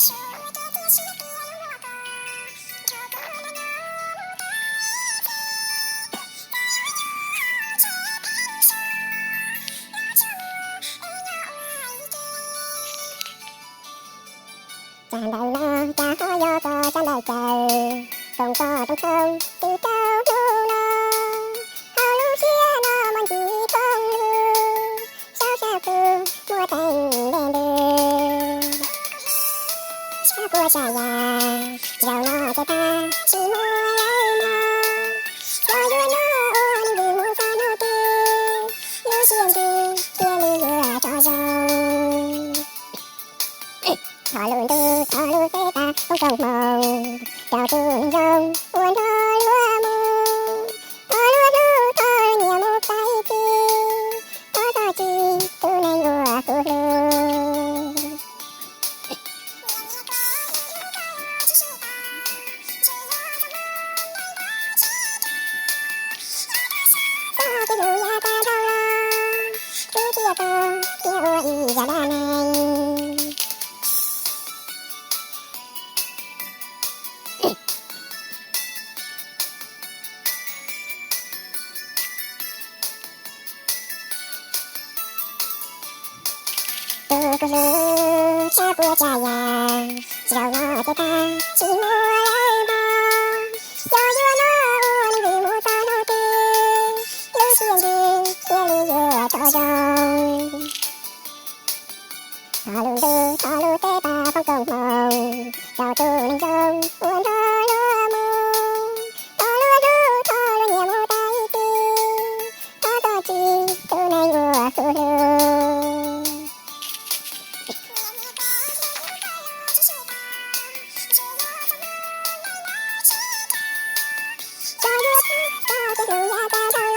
Chàng đời lo cha khó do co cha đời chờ còn co trong sâu chỉ trao lu lo hao lu xia nó mong chỉ con lu sao sao cứ mua thành đèn đường sao của cha già giàu lo cho ta chỉ mua lấy nó cho vua nó ôn vì mua pha nô tê lu xiên tê kia li vừa cho dâu thọ luôn tư thọ luôn tê ta không trồng màu chào tu dâu buồn thọ lúa mù thọ lúa du thọ nhiều một tay chi thọ chi tu nên lúa tu luôn có cái lúa ya ta đâu lo tu chia to chia ô y ra đa này cô lư cha của cha già giàu lo cho ta chỉ mua lấy bò cho vua nó uốn vì mua ta nô tê lu xiên đi kia li vừa cho dâu thọ luôn tư thọ luôn tê ta không trồng màu chào tu nên dâu buồn thọ lúa mù thọ lúa du thọ lúa nhiều một tay chi thọ chi tu nên lúa tu luôn cho cái lúa ya ta đâu lo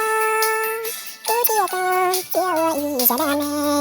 tu chia to chia ô y ra đa này